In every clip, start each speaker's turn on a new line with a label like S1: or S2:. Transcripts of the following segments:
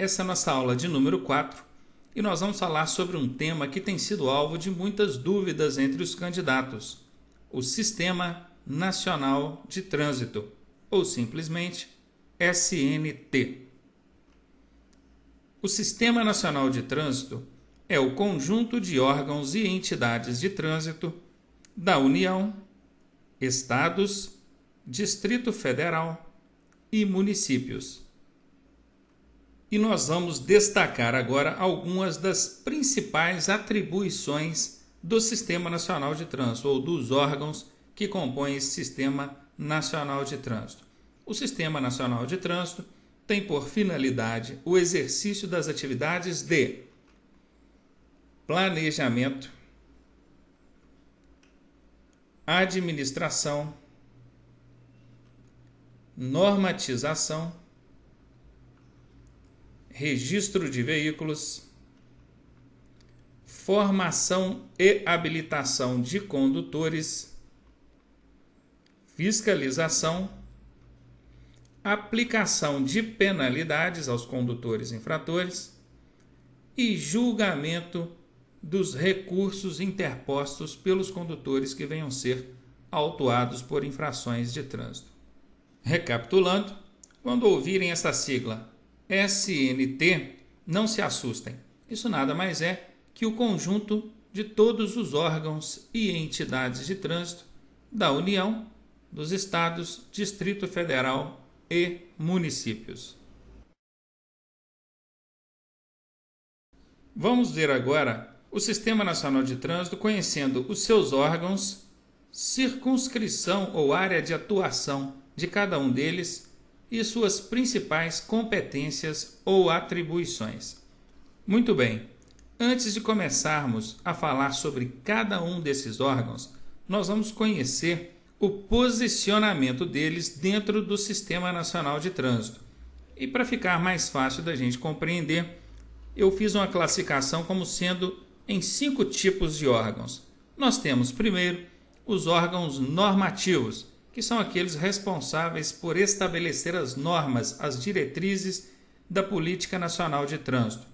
S1: Essa é a nossa aula de número 4 e nós vamos falar sobre um tema que tem sido alvo de muitas dúvidas entre os candidatos: o Sistema Nacional de Trânsito, ou simplesmente SNT. O Sistema Nacional de Trânsito é o conjunto de órgãos e entidades de trânsito da União, Estados, Distrito Federal e municípios. E nós vamos destacar agora algumas das principais atribuições do Sistema Nacional de Trânsito, ou dos órgãos que compõem esse Sistema Nacional de Trânsito. O Sistema Nacional de Trânsito tem por finalidade o exercício das atividades de planejamento, administração, normatização, registro de veículos, formação e habilitação de condutores, fiscalização, aplicação de penalidades aos condutores infratores e julgamento dos recursos interpostos pelos condutores que venham ser autuados por infrações de trânsito. Recapitulando, quando ouvirem essa sigla SNT, não se assustem. Isso nada mais é que o conjunto de todos os órgãos e entidades de trânsito da União, dos Estados, Distrito Federal e municípios. Vamos ver agora o Sistema Nacional de Trânsito conhecendo os seus órgãos, circunscrição ou área de atuação de cada um deles e suas principais competências ou atribuições. Muito bem, antes de começarmos a falar sobre cada um desses órgãos, nós vamos conhecer o posicionamento deles dentro do Sistema Nacional de Trânsito. E para ficar mais fácil da gente compreender, eu fiz uma classificação como sendo em 5 tipos de órgãos. Nós temos primeiro os órgãos normativos, que são aqueles responsáveis por estabelecer as normas, as diretrizes da Política Nacional de Trânsito.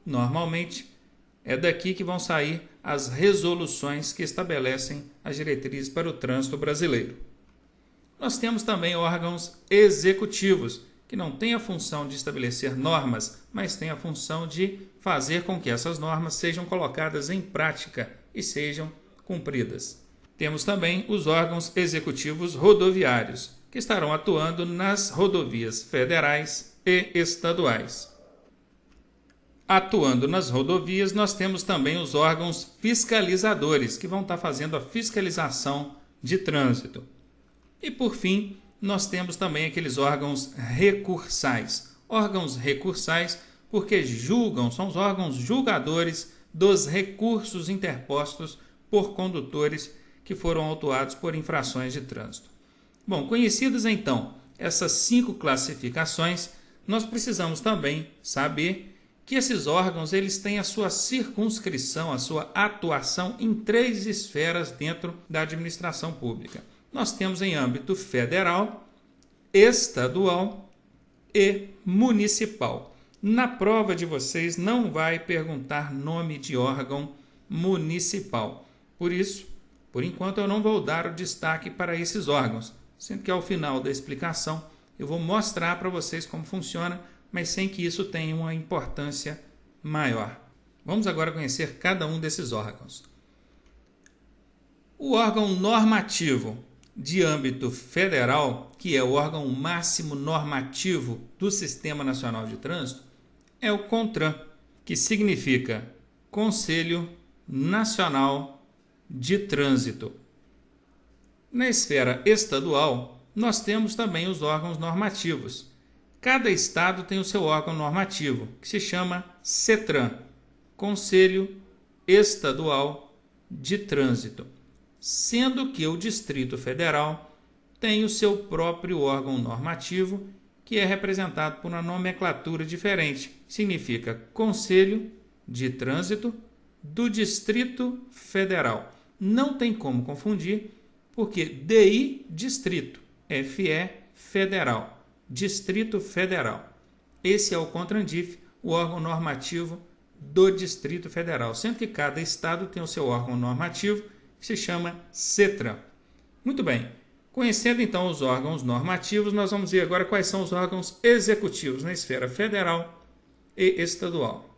S1: Normalmente, é daqui que vão sair as resoluções que estabelecem as diretrizes para o trânsito brasileiro. Nós temos também órgãos executivos, que não têm a função de estabelecer normas, mas têm a função de fazer com que essas normas sejam colocadas em prática e sejam cumpridas. Temos também os órgãos executivos rodoviários, que estarão atuando nas rodovias federais e estaduais. Atuando nas rodovias, nós temos também os órgãos fiscalizadores, que vão estar fazendo a fiscalização de trânsito. E, por fim, nós temos também aqueles órgãos recursais. Órgãos recursais porque julgam, são os órgãos julgadores dos recursos interpostos por condutores que foram autuados por infrações de trânsito. Bom, conhecidas então essas 5 classificações, nós precisamos também saber que esses órgãos eles têm a sua circunscrição, a sua atuação em 3 esferas dentro da administração pública. Nós temos em âmbito federal, estadual e municipal. Na prova de vocês não vai perguntar nome de órgão municipal. Por isso, por enquanto eu não vou dar o destaque para esses órgãos, sendo que ao final da explicação eu vou mostrar para vocês como funciona, mas sem que isso tenha uma importância maior. Vamos agora conhecer cada um desses órgãos. O órgão normativo de âmbito federal, que é o órgão máximo normativo do Sistema Nacional de Trânsito, é o CONTRAN, que significa Conselho Nacional de Trânsito. Na esfera estadual, nós temos também os órgãos normativos. Cada estado tem o seu órgão normativo, que se chama CETRAN, Conselho Estadual de Trânsito, sendo que o Distrito Federal tem o seu próprio órgão normativo, que é representado por uma nomenclatura diferente. Significa Conselho de Trânsito do Distrito Federal. Não tem como confundir, porque DI, Distrito, FE, Federal, Distrito Federal. esse é o CONTRANDIF, o órgão normativo do Distrito Federal, sendo que cada estado tem o seu órgão normativo, que se chama CETRAN. Muito bem, conhecendo então os órgãos normativos, nós vamos ver agora quais são os órgãos executivos na esfera federal e estadual.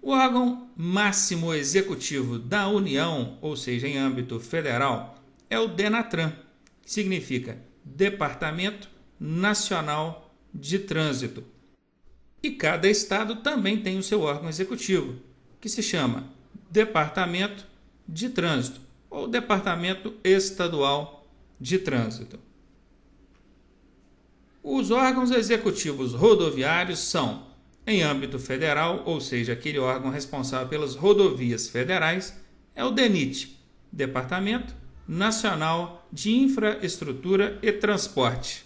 S1: O órgão máximo executivo da União, ou seja, em âmbito federal, é o DENATRAN, que significa Departamento Nacional de Trânsito. E cada estado também tem o seu órgão executivo, que se chama Departamento de Trânsito ou Departamento Estadual de Trânsito. Os órgãos executivos rodoviários são, em âmbito federal, ou seja, aquele órgão responsável pelas rodovias federais, é o DENIT, Departamento Nacional de Infraestrutura e Transporte,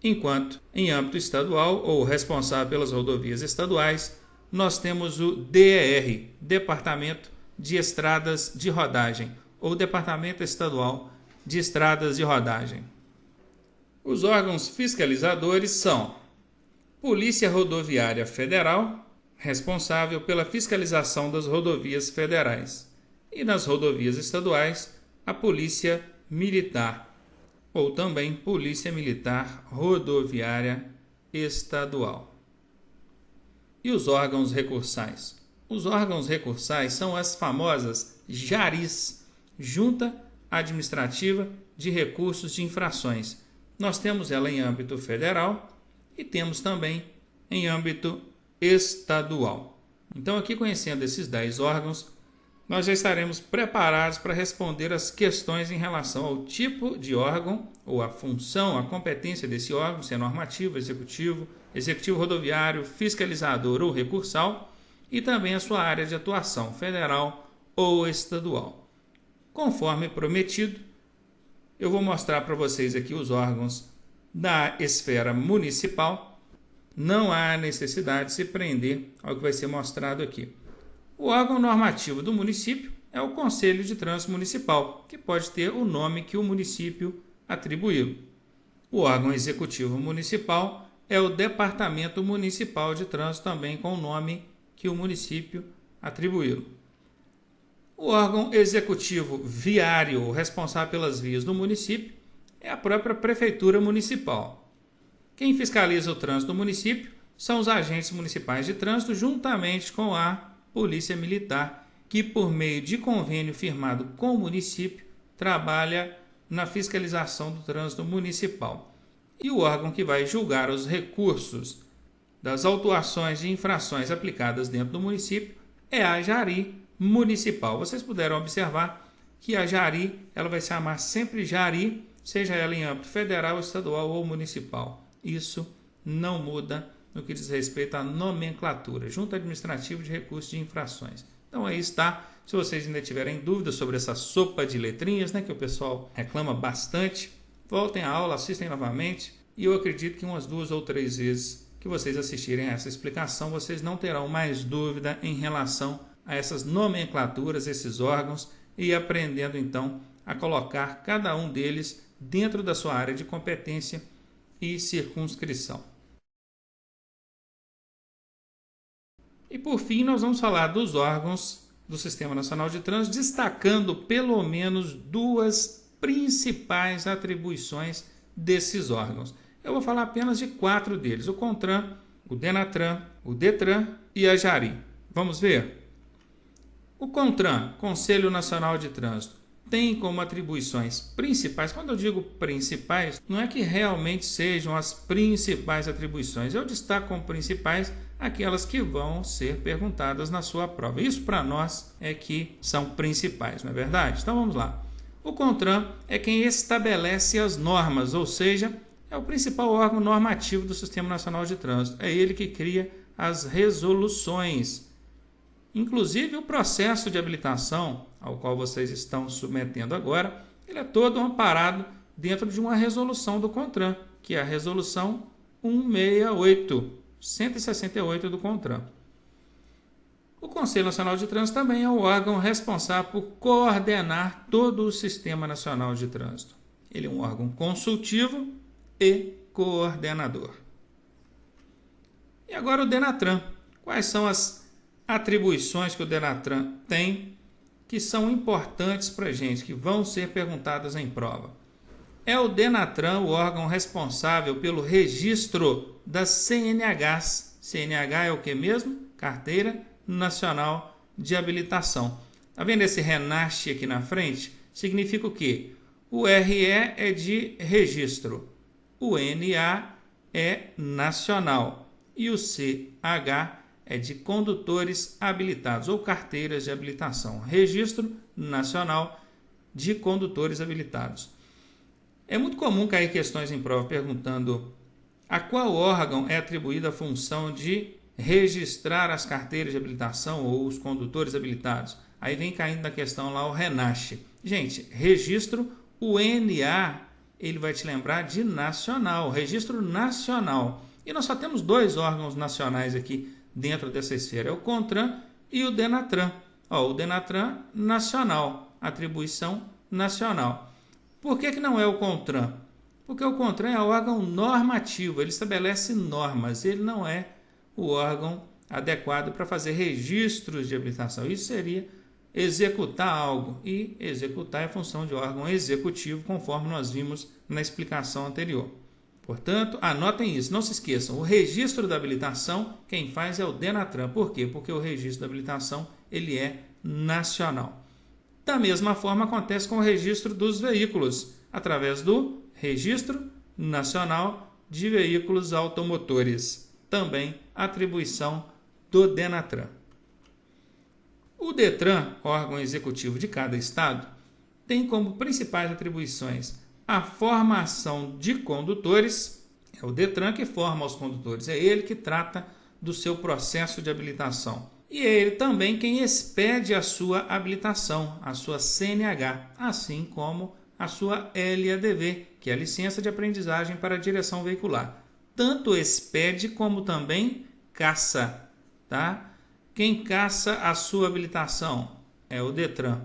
S1: enquanto, em âmbito estadual, ou responsável pelas rodovias estaduais, nós temos o DER, Departamento de Estradas de Rodagem, ou Departamento Estadual de Estradas de Rodagem. Os órgãos fiscalizadores são Polícia Rodoviária Federal, responsável pela fiscalização das rodovias federais, e nas rodovias estaduais, a Polícia Militar, ou também Polícia Militar Rodoviária Estadual. E os órgãos recursais? Os órgãos recursais são as famosas JARIs, Junta Administrativa de Recursos de Infrações. Nós temos ela em âmbito federal e temos também em âmbito estadual. Então, aqui conhecendo esses 10 órgãos, nós já estaremos preparados para responder as questões em relação ao tipo de órgão, ou a função, a competência desse órgão, se é normativo, executivo, executivo rodoviário, fiscalizador ou recursal, e também a sua área de atuação, federal ou estadual. Conforme prometido, eu vou mostrar para vocês aqui os órgãos da esfera municipal. Não há necessidade de se prender ao que vai ser mostrado aqui. O órgão normativo do município é o Conselho de Trânsito Municipal, que pode ter o nome que o município atribuiu. O órgão executivo municipal é o Departamento Municipal de Trânsito, também com o nome que o município atribuiu. O órgão executivo viário, responsável pelas vias do município, é a própria Prefeitura Municipal. Quem fiscaliza o trânsito do município são os agentes municipais de trânsito, juntamente com a Polícia Militar, que por meio de convênio firmado com o município, trabalha na fiscalização do trânsito municipal. E o órgão que vai julgar os recursos das autuações de infrações aplicadas dentro do município é a JARI Municipal. Vocês puderam observar que a JARI ela vai se chamar sempre JARI, seja ela em âmbito federal, estadual ou municipal. Isso não muda no que diz respeito à nomenclatura, Junta Administrativa de Recursos de Infrações. Então aí está, se vocês ainda tiverem dúvidas sobre essa sopa de letrinhas, que o pessoal reclama bastante, voltem à aula, assistem novamente, e eu acredito que umas 2 ou 3 vezes que vocês assistirem a essa explicação, vocês não terão mais dúvida em relação a essas nomenclaturas, esses órgãos, e aprendendo então a colocar cada um deles dentro da sua área de competência e circunscrição. E por fim, nós vamos falar dos órgãos do Sistema Nacional de Trânsito, destacando pelo menos 2 principais atribuições desses órgãos. Eu vou falar apenas de 4 deles: o CONTRAN, o DENATRAN, o DETRAN e a JARI. Vamos ver? O CONTRAN, Conselho Nacional de Trânsito, tem como atribuições principais, quando eu digo principais, não é que realmente sejam as principais atribuições, eu destaco como principais aquelas que vão ser perguntadas na sua prova. Isso para nós é que são principais, não é verdade? Então vamos lá. O CONTRAN é quem estabelece as normas, ou seja, é o principal órgão normativo do Sistema Nacional de Trânsito. É ele que cria as resoluções. Inclusive o processo de habilitação ao qual vocês estão submetendo agora, ele é todo amparado dentro de uma resolução do CONTRAN, que é a resolução 168 do CONTRAN. O Conselho Nacional de Trânsito também é o órgão responsável por coordenar todo o Sistema Nacional de Trânsito. Ele é um órgão consultivo e coordenador. E agora o Denatran. Quais são as atribuições que o Denatran tem que são importantes para a gente, que vão ser perguntadas em prova? É o Denatran o órgão responsável pelo registro das CNHs. CNH é o que mesmo? Carteira Nacional de Habilitação. Está vendo esse RENASH aqui na frente? Significa o quê? O RE é de registro, o NA é nacional e o CH é de condutores habilitados ou carteiras de habilitação. Registro Nacional de Condutores Habilitados. É muito comum cair questões em prova perguntando a qual órgão é atribuída a função de registrar as carteiras de habilitação ou os condutores habilitados. Aí vem caindo na questão lá o RENASH. Gente, registro, o NA, ele vai te lembrar de nacional, registro nacional. E nós só temos dois órgãos nacionais aqui dentro dessa esfera, é o CONTRAN e o Denatran. O Denatran nacional, atribuição nacional. Por que não é o CONTRAN? Porque o CONTRAN é o órgão normativo, ele estabelece normas, ele não é o órgão adequado para fazer registros de habilitação. Isso seria executar algo, e executar é função de órgão executivo, conforme nós vimos na explicação anterior. Portanto, anotem isso, não se esqueçam, o registro da habilitação, quem faz é o Denatran. Por quê? Porque o registro da habilitação ele é nacional. Da mesma forma acontece com o registro dos veículos, através do Registro Nacional de Veículos Automotores, também atribuição do Denatran. O DETRAN, órgão executivo de cada estado, tem como principais atribuições a formação de condutores. É o DETRAN que forma os condutores, é ele que trata do seu processo de habilitação. E é ele também quem expede a sua habilitação, a sua CNH, assim como a sua LADV, que é a licença de aprendizagem para direção veicular. Tanto expede como também caça, tá? Quem caça a sua habilitação é o DETRAN.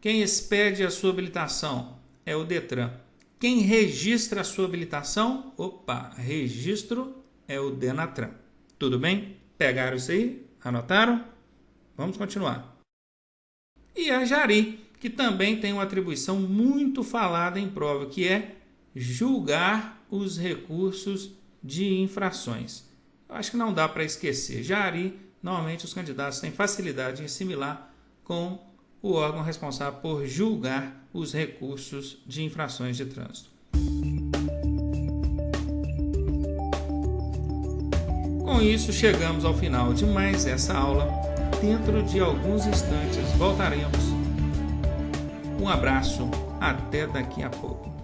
S1: Quem expede a sua habilitação é o DETRAN. Quem registra a sua habilitação, registro é o Denatran. Tudo bem? Pegaram isso aí? Anotaram? Vamos continuar. E a JARI, que também tem uma atribuição muito falada em prova, que é julgar os recursos de infrações. Eu acho que não dá para esquecer. JARI, normalmente os candidatos têm facilidade em assimilar com o órgão responsável por julgar os recursos de infrações de trânsito. Com isso, chegamos ao final de mais essa aula. Dentro de alguns instantes voltaremos. Um abraço, até daqui a pouco.